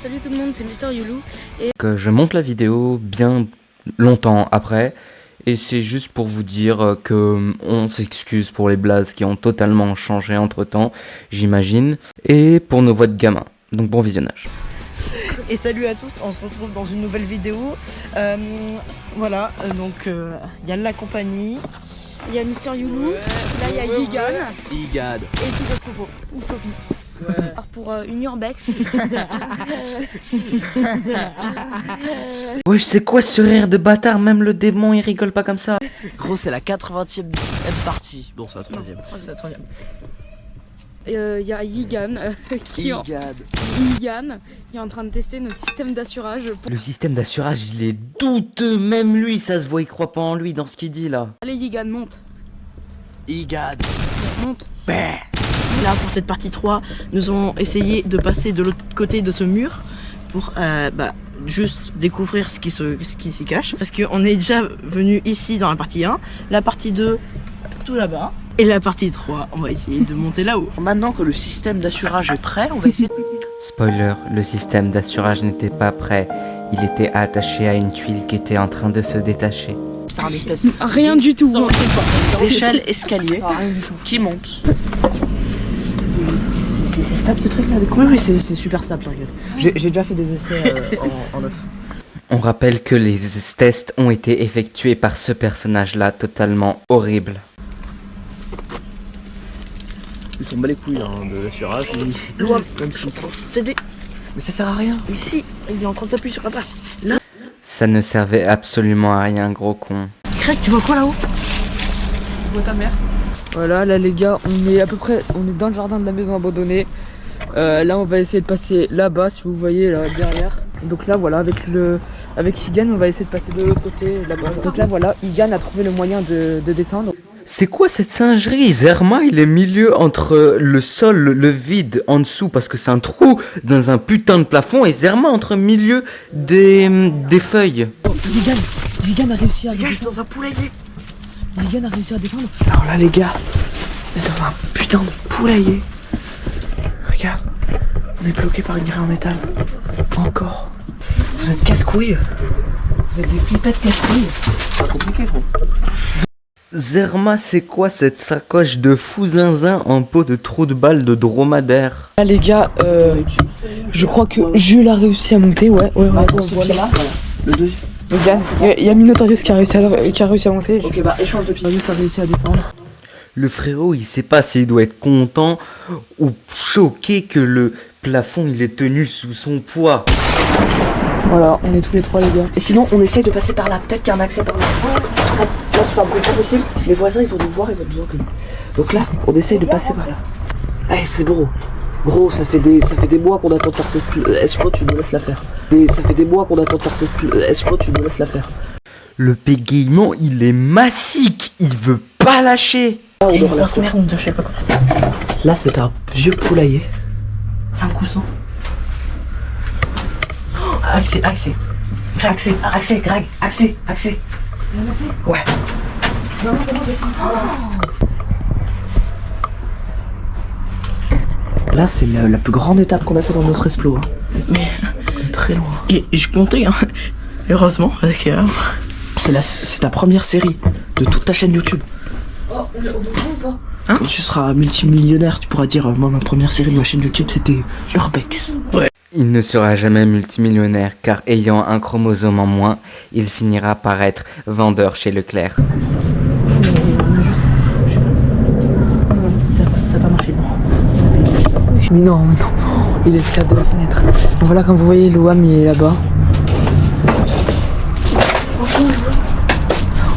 Salut tout le monde, c'est Mister Youlou. Et Que je monte la vidéo bien longtemps après. Et c'est juste pour vous dire que on s'excuse pour les blazes qui ont totalement changé entre temps, j'imagine. Et pour nos voix de gamins. Donc bon visionnage. Et salut à tous, on se retrouve dans une nouvelle vidéo. Voilà, donc il y a la compagnie. il y a Mister Youlou, là il y a Yigan Igad. et Tigos Popo, ou Floppy. Alors pour une urbex. Wesh, c'est quoi ce rire de bâtard? Même le démon il rigole pas comme ça. Gros, c'est la 80e partie. Bon, c'est la 3ème. C'est la troisième. Il y a Yigan qui est en train de tester notre système d'assurage pour... Le système d'assurage il est douteux, même lui ça se voit, il croit pas en lui dans ce qu'il dit là. Allez Yigan, monte. Igad. Monte. Là, pour cette partie 3, nous allons essayer de passer de l'autre côté de ce mur pour juste découvrir ce qui s'y cache. Parce qu'on est déjà venu ici dans la partie 1, la partie 2 tout là-bas. Et la partie 3, on va essayer de monter là-haut. Maintenant que le système d'assurage est prêt, on va essayer de... Spoiler, le système d'assurage n'était pas prêt. Il était attaché à une tuile qui était en train de se détacher. faire un espèce Rien du tout. Hein. d'échelle escalier qui monte. C'est stable ce truc là? Oui, c'est super stable, t'inquiète. J'ai déjà fait des essais en neuf. On rappelle que les tests ont été effectués par ce personnage-là totalement horrible. Ils sont bas les couilles de l'assurage. Même si... C'est des... Mais ça sert à rien. Mais si, il est en train de s'appuyer sur la barre. Là. Ça ne servait absolument à rien, gros con. Craig, tu vois quoi là-haut? Je vois ta mère. Voilà, là les gars, on est dans le jardin de la maison abandonnée. Là on va essayer de passer là-bas, si vous voyez là derrière. Donc là voilà, avec Yigan on va essayer de passer de l'autre côté là-bas. Donc là voilà, Yigan a trouvé le moyen de descendre. C'est quoi cette singerie? Zerma il est milieu entre le sol, le vide en dessous parce que c'est un trou dans un putain de plafond, et Zerma entre milieu des feuilles. Oh, Yigan a réussi à Les gars, je suis dans un poulailler. Yigan a réussi à descendre. Alors là, les gars, on est dans un putain de poulailler. Regarde, on est bloqué par une grille en métal. Encore. Vous êtes casse-couilles. Vous êtes des flipettes casse-couilles. C'est pas compliqué, gros. Zerma, c'est quoi cette sacoche de fou zinzin en peau de trou de balle de dromadaire? Là les gars, je crois que Jules a réussi à monter, ouais. Voilà. Le deuxième. Yigan, il y a Minotaurius qui a réussi à monter. Ok, bah échange de pieds. Minotaurius a réussi à descendre. Le frérot, il sait pas s'il doit être content ou choqué que le plafond il est tenu sous son poids. Voilà, on est tous les trois les gars. Et sinon, on essaye de passer par là. Peut-être qu'il y a un accès par là. Là, tu fais un bruit pas possible. Les voisins, ils vont nous voir, ils vont nous engueuler. Donc là, on essaye de passer par là. Allez, c'est gros. Gros, ça fait des mois qu'on attend de faire cette... Est-ce que tu nous laisses la faire? Ça fait des mois qu'on attend de faire cette... Est-ce que tu nous laisses la faire? Le bégaiement, il est massique, il veut pas lâcher. Là, on Une dort là. grosse merde, je sais pas quoi. Là, c'est un vieux poulailler. Un coussin. Accès. Greg, accès. Ouais. Là, c'est la plus grande étape qu'on a fait dans notre explo. Hein. Mais De très loin. et je comptais, hein. Heureusement, parce que C'est ta première série de toute ta chaîne YouTube. Oh, on peut ou pas? Quand tu seras multimillionnaire, tu pourras dire moi, ma première série de ma chaîne YouTube, c'était Urbex. Il ne sera jamais multimillionnaire car ayant un chromosome en moins, il finira par être vendeur chez Leclerc. Ça n'a pas marché, non. Mais non, il escalade de la fenêtre. Bon, voilà, comme vous voyez, Louam il est là-bas.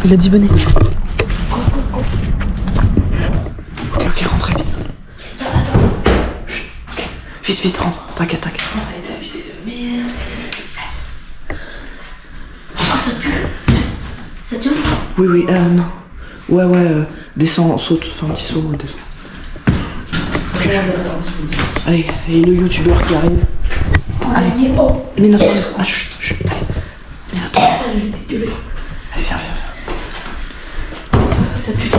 Il a dit venez. Ok, rentrez vite. Vite, rentre. T'inquiète. ça a été habité de merde. Oh, ça pue. Ça tient? Oui, non. Ouais, descends, saute, fais un petit saut, descends. Allez, et le youtubeur qui arrive. Allez, mets notre... Ah, chut. Allez, mets notre... Allez, viens. Ça pue.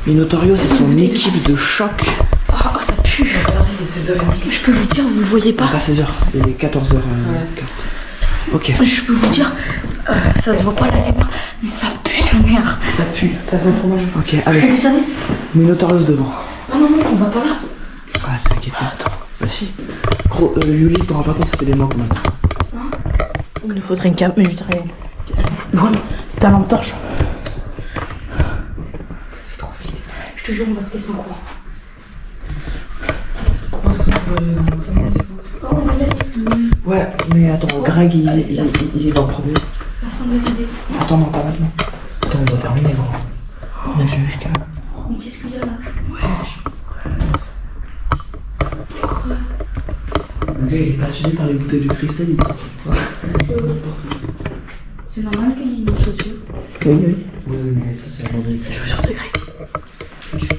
Minotaurios, c'est son équipe de choc. Oh, ça pue. Regardez les 16h30. Je peux vous dire, vous le voyez Ah, pas. pas 16h, il est 14h. Ok. Je peux vous dire, ça se voit pas la caméra, mais ça pue sa mère. Ça pue. Ça sent le fromage. Ok, allez. Vous savez? Minotaurus devant. Ah non, non, on va pas là. Ah, t'inquiète pas. Attends. Bah si. Gros, Julie, t'en rends pas compte, ça fait des mois qu'on attend ça. Il nous faudrait une cam, mais je dirais. Voilà, ta lampe torche. Ça fait trop flipper. Je te jure, on va se laisser en courant. Ouais, mais attends, Greg, il est dans le premier. La fin de la vidéo. Attends, non, pas maintenant. Attends, on doit terminer, gros. On a vu jusqu'à. Mais qu'est-ce qu'il y a là? Le gars, il est passionné par les bouteilles de cristal. C'est normal qu'il y ait une chaussure. Oui, oui. Oui, mais ça, c'est la mauvaise. Les chaussures de Greg.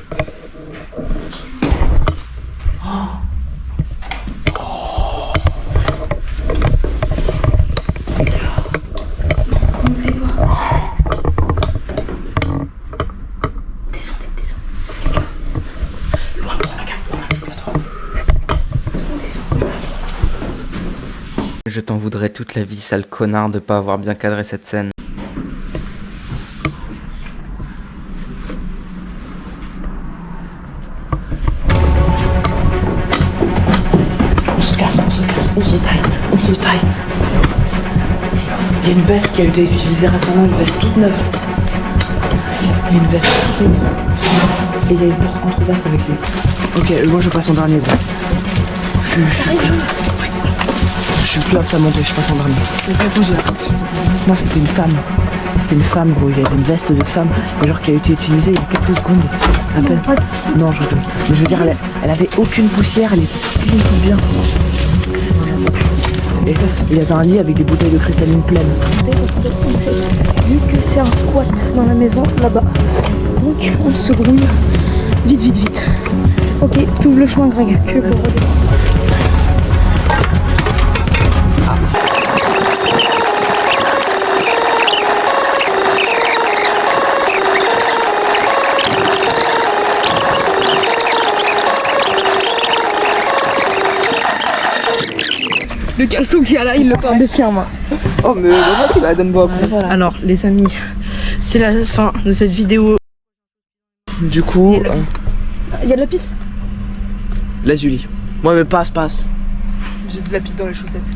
Montez pas. Descendez, descendez. Loin, prends la cam, prends la cam. Je t'en voudrais toute la vie, sale connard, de pas avoir bien cadré cette scène. On se casse, on se casse, on se taille, on se taille. Il y a une veste qui a été utilisée récemment, une veste toute neuve. C'est une veste toute neuve. Et il y a une porte entrouverte avec lui. Ok, moi je passe en dernier. Je suis plus apte à monter, je passe en dernier. Non, c'était une femme. C'était une femme, gros. Il y avait une veste de femme, genre qui a été utilisée il y a quelques secondes. À peine. Non, je rigole. Mais je veux dire, elle avait aucune poussière, elle était toute bien. Et il y avait un lit avec des bouteilles de cristalline pleines. Parce qu'on sait, vu que c'est un squat dans la maison là-bas, donc on se grouille. Vite, vite, vite. Ok, tu ouvres le chemin, Greg. Tu es pour redescendre. Le caleçon qui est là, il le porte depuis un mois. Oh, mais bah, donne-moi après. Alors, les amis, c'est la fin de cette vidéo. Du coup, Il y a de la piste? la Julie. Ouais, mais passe. J'ai de la piste dans les chaussettes.